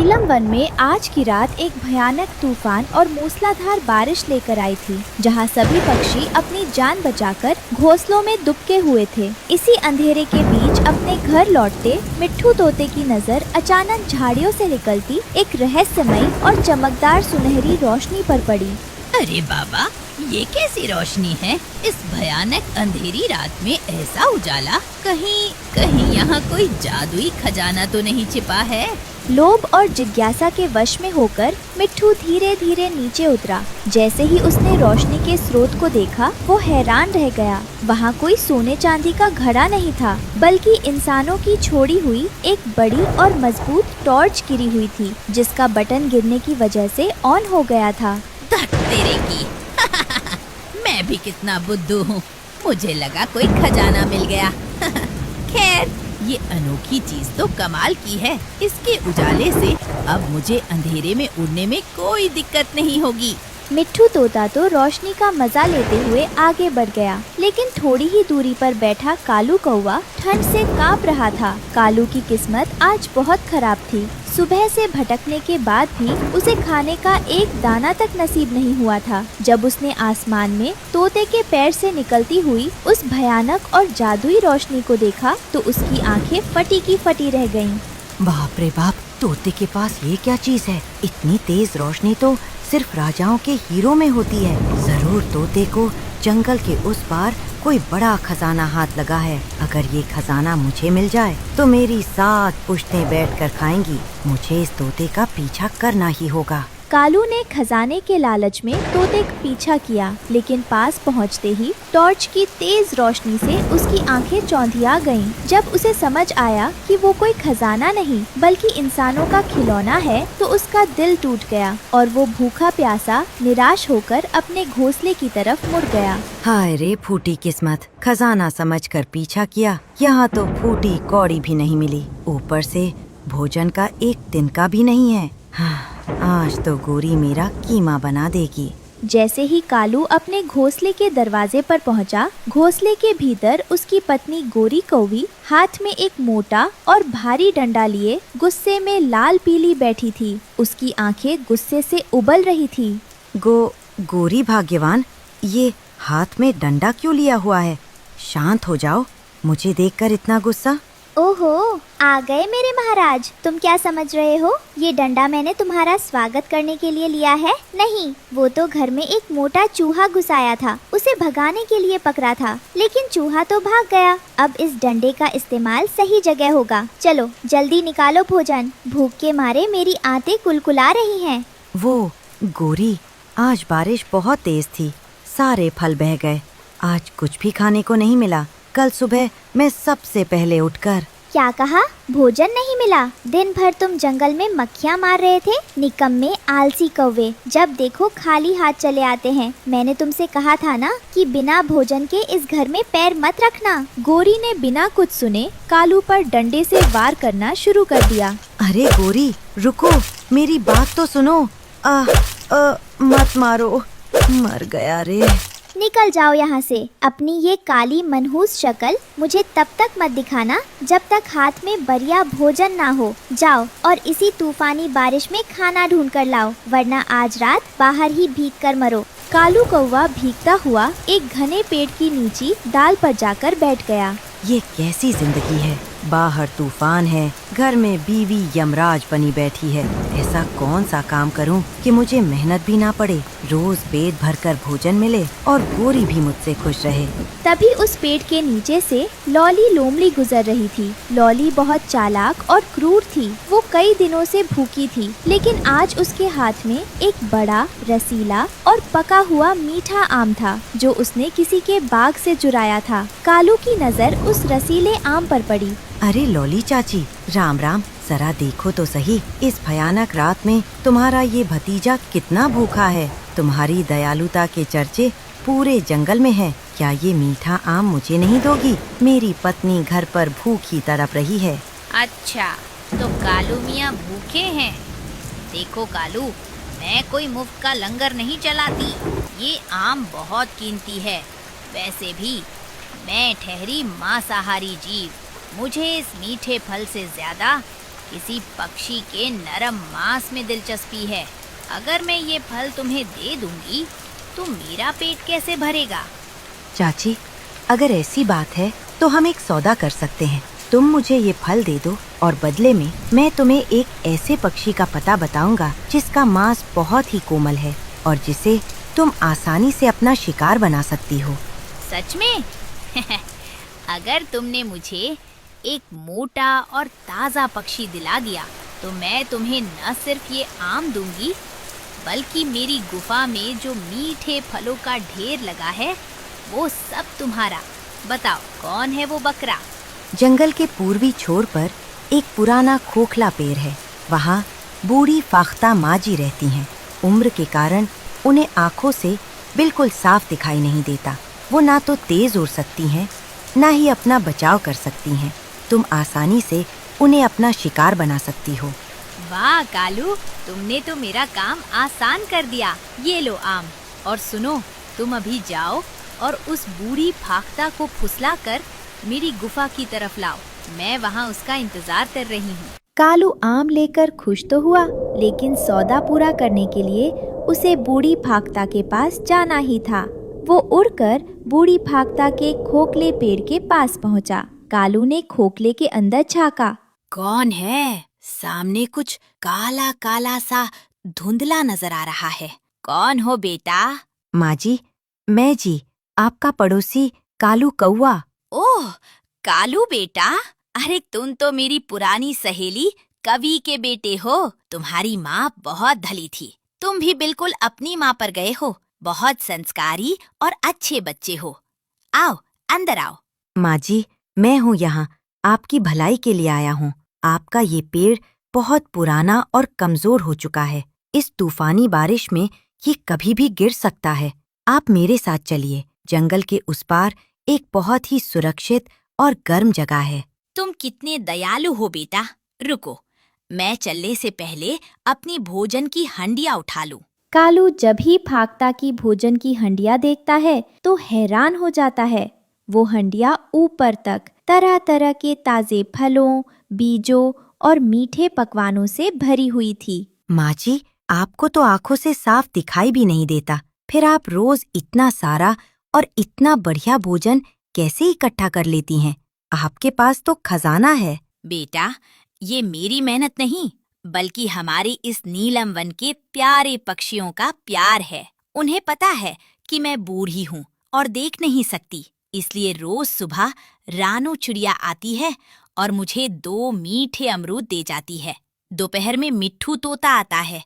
नीलम one में आज की रात एक भयानक तूफान और मूसलाधार बारिश लेकर आई थी, जहां सभी पक्षी अपनी जान बचाकर घोंसलों में दुबके हुए थे। इसी अंधेरे के बीच अपने घर लौटते मिट्ठू तोते की नजर अचानक झाड़ियों से निकलती एक रहस्यमयी और चमकदार सुनहरी रोशनी पर पड़ी। अरे बाबा, ये कैसी रोशनी है? इस भयानक अंधेरी रात में ऐसा उजाला, कहीं यहाँ कोई जादुई खजाना तो नहीं छिपा है? लोभ और जिज्ञासा के वश में होकर मिट्ठू धीरे धीरे नीचे उतरा। जैसे ही उसने रोशनी के स्रोत को देखा, वो हैरान रह गया। वहाँ कोई सोने चांदी का घड़ा नहीं था, बल्कि इंसानों की छोड़ी हुई एक बड़ी और मजबूत टॉर्च गिरी हुई थी, जिसका बटन गिरने की वजह से ऑन हो गया था। तेरे की मैं भी कितना बुद्धू हूँ, मुझे लगा कोई खजाना मिल गया। खैर, ये अनोखी चीज तो कमाल की है। इसके उजाले से अब मुझे अंधेरे में उड़ने में कोई दिक्कत नहीं होगी। मिट्ठू तोता तो रोशनी का मजा लेते हुए आगे बढ़ गया, लेकिन थोड़ी ही दूरी पर बैठा कालू कौवा ठंड से कांप रहा था। कालू की किस्मत आज बहुत खराब थी। सुबह से भटकने के बाद भी उसे खाने का एक दाना तक नसीब नहीं हुआ था। जब उसने आसमान में तोते के पैर से निकलती हुई उस भयानक और जादुई रोशनी को देखा, तो उसकी आंखें फटी की फटी रह गईं। बाप रे बाप, तोते के पास ये क्या चीज है? इतनी तेज रोशनी तो सिर्फ राजाओं के हीरो में होती है। जरूर तोते को जंगल के उस पार कोई बड़ा खजाना हाथ लगा है। अगर ये खजाना मुझे मिल जाए तो मेरी 7 पुश्तें बैठकर खाएंगी। मुझे इस तोते का पीछा करना ही होगा। कालू ने खजाने के लालच में तोते का पीछा किया, लेकिन पास पहुंचते ही टॉर्च की तेज रोशनी से उसकी आंखें चौंधिया गईं। जब उसे समझ आया कि वो कोई खजाना नहीं बल्कि इंसानों का खिलौना है, तो उसका दिल टूट गया और वो भूखा प्यासा निराश होकर अपने घोंसले की तरफ मुड़ गया। हाय रे फूटी किस्मत, खजाना समझकर पीछा किया, यहाँ तो फूटी कौड़ी भी नहीं मिली। ऊपर से भोजन का एक तिनका भी नहीं है। आज तो गोरी मेरा कीमा बना देगी। जैसे ही कालू अपने घोंसले के दरवाजे पर पहुंचा, घोंसले के भीतर उसकी पत्नी गोरी कौवी हाथ में एक मोटा और भारी डंडा लिए गुस्से में लाल पीली बैठी थी। उसकी आंखें गुस्से से उबल रही थी। गोरी भाग्यवान, ये हाथ में डंडा क्यों लिया हुआ है? शांत हो जाओ, मुझे देखकर इतना गुस्सा। ओहो, आ गए मेरे महाराज। तुम क्या समझ रहे हो? ये डंडा मैंने तुम्हारा स्वागत करने के लिए लिया है? नहीं, वो तो घर में एक मोटा चूहा घुस आया था, उसे भगाने के लिए पकड़ा था, लेकिन चूहा तो भाग गया। अब इस डंडे का इस्तेमाल सही जगह होगा। चलो जल्दी निकालो भोजन, भूख के मारे मेरी आंतें कुलकुला रही हैं। वो गोरी, आज बारिश बहुत तेज थी, सारे फल बह गए। आज कुछ भी खाने को नहीं मिला। कल सुबह मैं सबसे पहले उठकर। क्या कहा? भोजन नहीं मिला? दिन भर तुम जंगल में मक्खियाँ मार रहे थे। निकम्मे आलसी कौवे, जब देखो खाली हाथ चले आते हैं। मैंने तुमसे कहा था ना कि बिना भोजन के इस घर में पैर मत रखना। गोरी ने बिना कुछ सुने कालू पर डंडे से वार करना शुरू कर दिया। अरे गोरी रुको, मेरी बात तो सुनो। मत मारो, मर गया रे। निकल जाओ यहाँ से। अपनी ये काली मनहूस शक्ल मुझे तब तक मत दिखाना जब तक हाथ में बढ़िया भोजन ना हो। जाओ और इसी तूफानी बारिश में खाना ढूंढ कर लाओ, वरना आज रात बाहर ही भीग कर मरो। कालू कौवा भीगता हुआ एक घने पेड़ की नीची डाल पर जाकर बैठ गया। ये कैसी जिंदगी है? बाहर तूफान है, घर में बीवी यमराज बनी बैठी है। ऐसा कौन सा काम करूं कि मुझे मेहनत भी ना पड़े, रोज पेट भरकर भोजन मिले और गोरी भी मुझसे खुश रहे। तभी उस पेड़ के नीचे से लॉली लोमड़ी गुजर रही थी। लॉली बहुत चालाक और क्रूर थी। वो कई दिनों से भूखी थी, लेकिन आज उसके हाथ में एक बड़ा, रसीला और पका हुआ मीठा आम था, जो उसने किसी के बाग से चुराया था। कालू की नजर उस रसीले आम पर पड़ी। अरे लॉली चाची, राम राम। जरा देखो तो सही, इस भयानक रात में तुम्हारा ये भतीजा कितना भूखा है। तुम्हारी दयालुता के चर्चे पूरे जंगल में है। क्या ये मीठा आम मुझे नहीं दोगी? मेरी पत्नी घर पर भूखी तड़प रही है। अच्छा, तो कालू मियाँ भूखे हैं। देखो कालू, मैं कोई मुफ्त का लंगर नहीं चलाती। ये आम बहुत कीमती है। वैसे भी मैं ठहरी मांसाहारी जीव, मुझे इस मीठे फल से ज्यादा किसी पक्षी के नरम मांस में दिलचस्पी है। अगर मैं ये फल तुम्हें दे दूंगी तो मेरा पेट कैसे भरेगा? चाची, अगर ऐसी बात है तो हम एक सौदा कर सकते हैं। तुम मुझे ये फल दे दो और बदले में मैं तुम्हें एक ऐसे पक्षी का पता बताऊंगा जिसका मांस बहुत ही कोमल है और जिसे तुम आसानी से अपना शिकार बना सकती हो। सच में? अगर तुमने मुझे एक मोटा और ताज़ा पक्षी दिला दिया तो मैं तुम्हें न सिर्फ ये आम दूंगी बल्कि मेरी गुफा में जो मीठे फलों का ढेर लगा है वो सब तुम्हारा। बताओ कौन है वो बकरा? जंगल के पूर्वी छोर पर एक पुराना खोखला पेड़ है। वहाँ बूढ़ी फाख्ता माजी रहती हैं। उम्र के कारण उन्हें आँखों से बिल्कुल साफ दिखाई नहीं देता। वो ना तो तेज उड़ सकती हैं, ना ही अपना बचाव कर सकती हैं। तुम आसानी से उन्हें अपना शिकार बना सकती हो। वाह कालू, तुमने तो मेरा काम आसान कर दिया। ये लो आम, और सुनो, तुम अभी जाओ और उस बूढ़ी फाख्ता को फुसला कर मेरी गुफा की तरफ लाओ। मैं वहाँ उसका इंतजार कर रही हूँ। कालू आम लेकर खुश तो हुआ, लेकिन सौदा पूरा करने के लिए उसे बूढ़ी फाख्ता के पास जाना ही था। वो उड़कर बूढ़ी फाख्ता के खोखले पेड़ के पास पहुँचा। कालू ने खोखले के अंदर झाँका। कौन है? सामने कुछ काला काला सा धुंधला नजर आ रहा है। कौन हो बेटा? माँ जी, मैं जी, आपका पड़ोसी कालू कौआ। ओह, कालू बेटा, अरे तुम तो मेरी पुरानी सहेली कवि के बेटे हो। तुम्हारी माँ बहुत धली थी। तुम भी बिल्कुल अपनी माँ पर गए हो। बहुत संस्कारी और अच्छे बच्चे हो। आओ, अंदर आओ। माँ जी, मैं हूँ यहाँ, आपकी भलाई के लिए आया हूँ। आपका ये पेड़ बहुत पुराना और कमजोर हो चुका है। इस तूफानी बारिश में ये कभी भी गिर सकता है। आप मेरे साथ चलिए। जंगल के उस पार एक बहुत ही सुरक्षित और गर्म जगह है। तुम कितने दयालु हो बेटा। रुको, मैं चलने से पहले अपनी भोजन की हंडिया उठा लूं। कालू जब ही फाख्ता की भोजन की हंडिया देखता है तो हैरान हो जाता है। वो हंडिया ऊपर तक तरह तरह के ताजे फलों, बीजों और मीठे पकवानों से भरी हुई थी। माँ जी, आपको तो आंखों से साफ दिखाई भी नहीं देता, फिर आप रोज इतना सारा और इतना बढ़िया भोजन कैसे इकट्ठा कर लेती हैं? आपके पास तो खजाना है। बेटा, ये मेरी मेहनत नहीं बल्कि हमारे इस नीलम वन के प्यारे पक्षियों का प्यार है। उन्हें पता है कि मैं बूढ़ी हूँ और देख नहीं सकती, इसलिए रोज सुबह रानू चिड़िया आती है और मुझे 2 मीठे अमरूद दे जाती है। दोपहर में मिट्ठू तोता आता है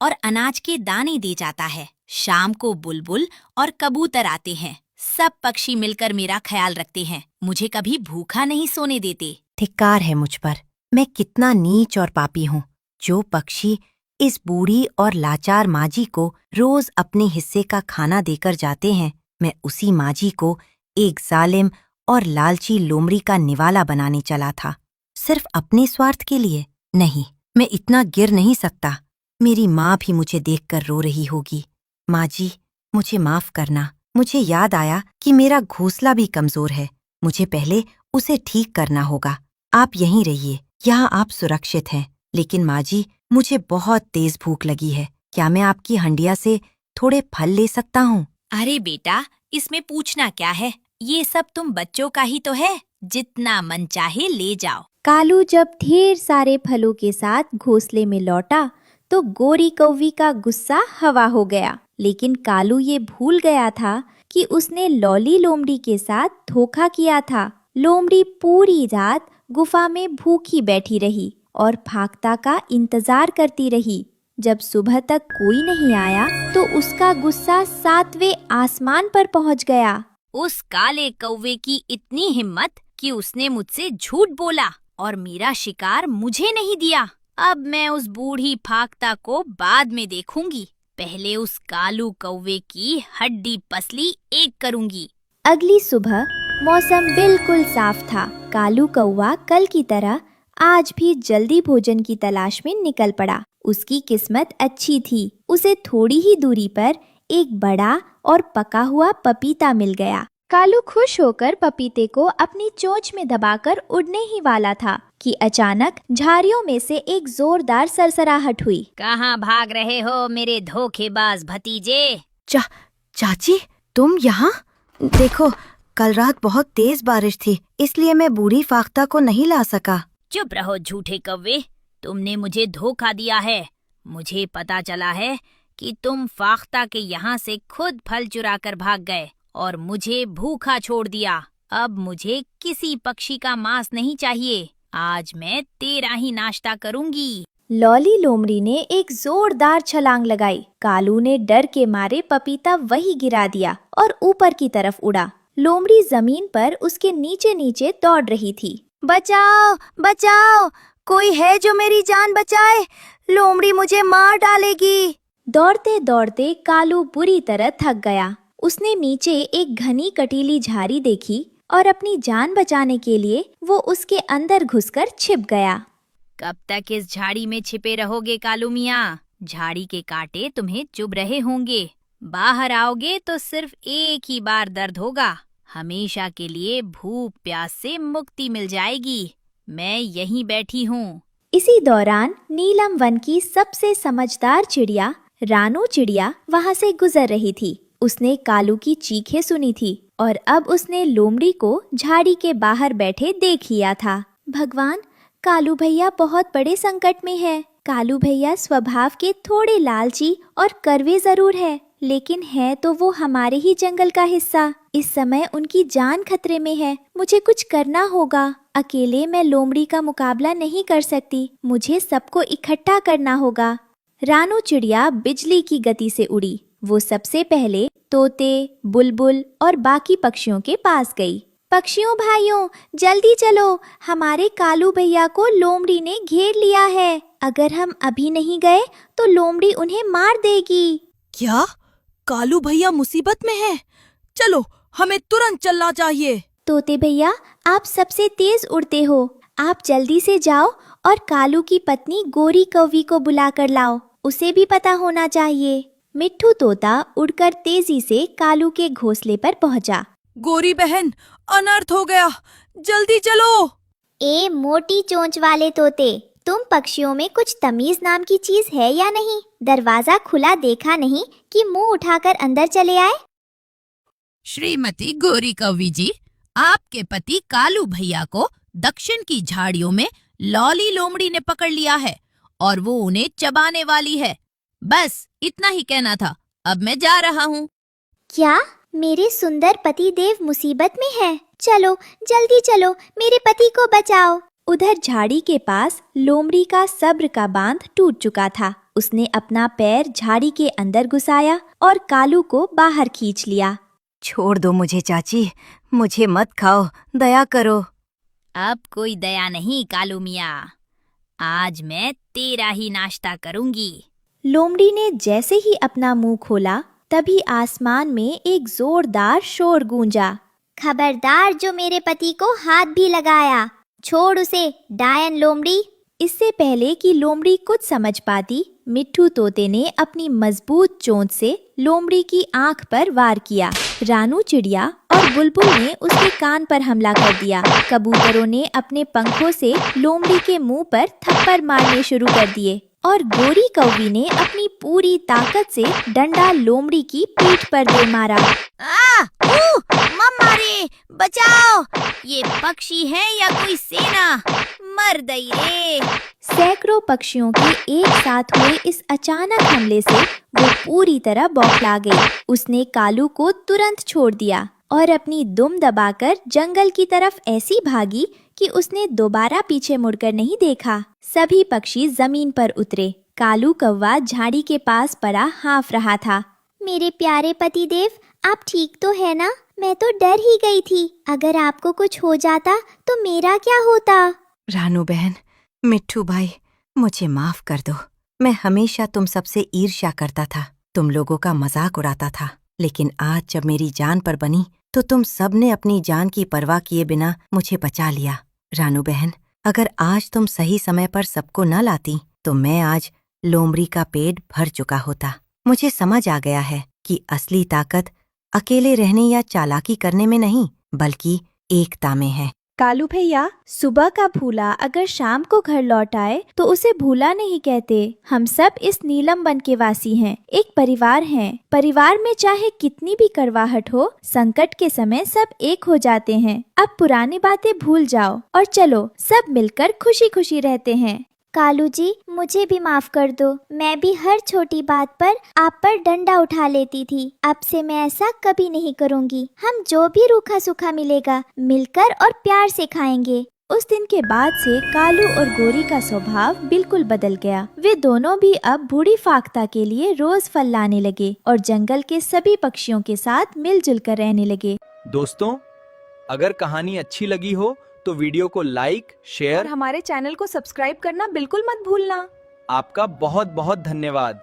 और अनाज के दाने दे जाता है। शाम को बुलबुल और कबूतर आते हैं। सब पक्षी मिलकर मेरा ख्याल रखते हैं। मुझे कभी भूखा नहीं सोने देते। धिक्कार है मुझ पर। मैं कितना नीच और पापी हूँ। जो पक्षी इस बूढ़ी और लाचार माजी को रोज अपने हिस्से का खाना देकर जाते हैं, मैं उसी माजी को एक जालिम और लालची लोमड़ी का निवाला बनाने चला था, सिर्फ अपने स्वार्थ के लिए। नहीं, मैं इतना गिर नहीं सकता। मेरी माँ भी मुझे देखकर रो रही होगी। माँ जी, मुझे माफ करना। मुझे याद आया कि मेरा घोंसला भी कमजोर है। मुझे पहले उसे ठीक करना होगा। आप यहीं रहिए, यहाँ आप सुरक्षित हैं। लेकिन माँ जी, मुझे बहुत तेज भूख लगी है। क्या मैं आपकी हंडिया से थोड़े फल ले सकता हूँ? अरे बेटा, इसमें पूछना क्या है? ये सब तुम बच्चों का ही तो है। जितना मन चाहे ले जाओ। कालू जब ढेर सारे फलों के साथ घोंसले में लौटा तो गोरी कौवी का गुस्सा हवा हो गया। लेकिन कालू ये भूल गया था कि उसने लॉली लोमड़ी के साथ धोखा किया था। लोमड़ी पूरी रात गुफा में भूखी बैठी रही और फाख्ता का इंतजार करती रही। जब सुबह तक कोई नहीं आया तो उसका गुस्सा 7वें आसमान पर पहुंच गया। उस काले कौवे की इतनी हिम्मत कि उसने मुझसे झूठ बोला और मेरा शिकार मुझे नहीं दिया। अब मैं उस बूढ़ी फाख्ता को बाद में देखूंगी। पहले उस कालू कौवे की हड्डी पसली एक करूंगी। अगली सुबह मौसम बिल्कुल साफ था। कालू कौवा कल की तरह आज भी जल्दी भोजन की तलाश में निकल पड़ा। उसकी किस्मत अच्छी थी। उसे थोड़ी ही दूरी पर एक बड़ा और पका हुआ पपीता मिल गया। कालू खुश होकर पपीते को अपनी चोंच में दबाकर उड़ने ही वाला था कि अचानक झाड़ियों में से एक जोरदार सरसराहट हुई। कहाँ भाग रहे हो मेरे धोखेबाज भतीजे? चाची, तुम यहाँ? देखो, कल रात बहुत तेज बारिश थी, इसलिए मैं बूढ़ी फाख्ता को नहीं ला सका। चुप रहो झूठे कौवे, तुमने मुझे धोखा दिया है। मुझे पता चला है कि तुम फाख्ता के यहाँ से खुद फल चुरा कर भाग गए और मुझे भूखा छोड़ दिया। अब मुझे किसी पक्षी का मांस नहीं चाहिए। आज मैं तेरा ही नाश्ता करूंगी। लॉली लोमड़ी ने एक जोरदार छलांग लगाई। कालू ने डर के मारे पपीता वही गिरा दिया और ऊपर की तरफ उड़ा। लोमड़ी जमीन पर उसके नीचे नीचे दौड़ रही थी। बचाओ बचाओ, कोई है जो मेरी जान बचाए, लोमड़ी मुझे मार डालेगी। दौड़ते दौड़ते कालू बुरी तरह थक गया। उसने नीचे एक घनी कटीली झाड़ी देखी और अपनी जान बचाने के लिए वो उसके अंदर घुसकर छिप गया। कब तक इस झाड़ी में छिपे रहोगे कालू मियाँ? झाड़ी के कांटे तुम्हें चुभ रहे होंगे। बाहर आओगे तो सिर्फ एक ही बार दर्द होगा। हमेशा के लिए भूख प्यास से मुक्ति मिल जाएगी। मैं यहीं बैठी हूँ। इसी दौरान नीलम वन की सबसे समझदार चिड़िया रानू चिड़िया वहाँ से गुजर रही थी। उसने कालू की चीखें सुनी थी और अब उसने लोमड़ी को झाड़ी के बाहर बैठे देख लिया था। भगवान, कालू भैया बहुत बड़े संकट में है। कालू भैया स्वभाव के थोड़े लालची और कड़वे जरूर है, लेकिन है तो वो हमारे ही जंगल का हिस्सा। इस समय उनकी जान खतरे में है। मुझे कुछ करना होगा। अकेले मैं लोमड़ी का मुकाबला नहीं कर सकती। मुझे सबको इकट्ठा करना होगा। रानू चिड़िया बिजली की गति से उड़ी। वो सबसे पहले तोते, बुलबुल और बाकी पक्षियों के पास गई। पक्षियों भाइयों, जल्दी चलो, हमारे कालू भैया को लोमड़ी ने घेर लिया है। अगर हम अभी नहीं गए तो लोमड़ी उन्हें मार देगी। क्या? कालू भैया मुसीबत में है? चलो, हमें तुरंत चलना चाहिए। तोते भैया, आप सबसे तेज उड़ते हो। आप जल्दी से जाओ और कालू की पत्नी गोरी कौवी को बुला कर लाओ। उसे भी पता होना चाहिए। मिट्ठू तोता उड़कर तेजी से कालू के घोंसले पर पहुंचा। गोरी बहन, अनर्थ हो गया, जल्दी चलो। ए मोटी चोंच वाले तोते, तुम पक्षियों में कुछ तमीज नाम की चीज है या नहीं? दरवाजा खुला देखा नहीं कि मुंह उठाकर अंदर चले आए? श्रीमती गोरी कौवी जी, आपके पति कालू भैया को दक्षिण की झाड़ियों में लॉली लोमड़ी ने पकड़ लिया है और वो उन्हें चबाने वाली है। बस इतना ही कहना था। अब मैं जा रहा हूँ। क्या मेरे सुंदर पति देव मुसीबत में है? चलो जल्दी चलो, मेरे पति को बचाओ। उधर झाड़ी के पास लोमड़ी का सब्र का बांध टूट चुका था। उसने अपना पैर झाड़ी के अंदर घुसाया और कालू को बाहर खींच लिया। छोड़ दो मुझे चाची, मुझे मत खाओ, दया करो। अब कोई दया नहीं कालू मियाँ, आज मैं तेरा ही नाश्ता करूंगी। लोमड़ी ने जैसे ही अपना मुंह खोला तभी आसमान में एक जोरदार शोर गूंजा। खबरदार जो मेरे पति को हाथ भी लगाया, छोड़ उसे डायन लोमड़ी। इससे पहले कि लोमड़ी कुछ समझ पाती, मिट्ठू तोते ने अपनी मजबूत चोंच से लोमड़ी की आंख पर वार किया। रानू चिड़िया और बुलबुल ने उसके कान पर हमला कर दिया। कबूतरों ने अपने पंखों से लोमड़ी के मुंह पर थप्पड़ मारने शुरू कर दिए और गोरी कौवी ने अपनी पूरी ताकत से डंडा लोमड़ी की पीठ पर दे मारा। मारे, बचाओ! ये पक्षी है या कोई सेना? मर गई रे। सैकड़ों पक्षियों के एक साथ हुए इस अचानक हमले से वो पूरी तरह बौखला गई। उसने कालू को तुरंत छोड़ दिया और अपनी दुम दबाकर जंगल की तरफ ऐसी भागी कि उसने दोबारा पीछे मुड़कर नहीं देखा। सभी पक्षी जमीन पर उतरे। कालू कौवा झाड़ी के पास पड़ा हाँफ रहा था। मेरे प्यारे पति देव, आप ठीक तो है ना? मैं तो डर ही गई थी। अगर आपको कुछ हो जाता तो मेरा क्या होता? रानू बहन, मिट्ठू भाई, मुझे माफ कर दो। मैं हमेशा तुम सबसे ईर्ष्या करता था, तुम लोगों का मजाक उड़ाता था। लेकिन आज जब मेरी जान पर बनी तो तुम सब ने अपनी जान की परवाह किए बिना मुझे बचा लिया। रानू बहन, अगर आज तुम सही समय पर सबको न लाती तो मैं आज लोमड़ी का पेट भर चुका होता। मुझे समझ आ गया है कि असली ताकत अकेले रहने या चालाकी करने में नहीं, बल्कि एकता में है। कालू भैया, सुबह का भूला अगर शाम को घर लौट आए तो उसे भूला नहीं कहते। हम सब इस नीलम वन के वासी हैं, एक परिवार हैं। परिवार में चाहे कितनी भी कड़वाहट हो, संकट के समय सब एक हो जाते हैं। अब पुरानी बातें भूल जाओ और चलो सब मिलकर खुशी खुशी रहते हैं। कालू जी, मुझे भी माफ कर दो। मैं भी हर छोटी बात पर आप पर डंडा उठा लेती थी। अब से मैं ऐसा कभी नहीं करूँगी। हम जो भी रूखा सूखा मिलेगा मिलकर और प्यार से खाएंगे। उस दिन के बाद से कालू और गोरी का स्वभाव बिल्कुल बदल गया। वे दोनों भी अब बूढ़ी फाख्ता के लिए रोज फल लाने लगे और जंगल के सभी पक्षियों के साथ मिलजुल कर रहने लगे। दोस्तों, अगर कहानी अच्छी लगी हो तो वीडियो को लाइक, शेयर और हमारे चैनल को सब्सक्राइब करना बिल्कुल मत भूलना। आपका बहुत बहुत धन्यवाद।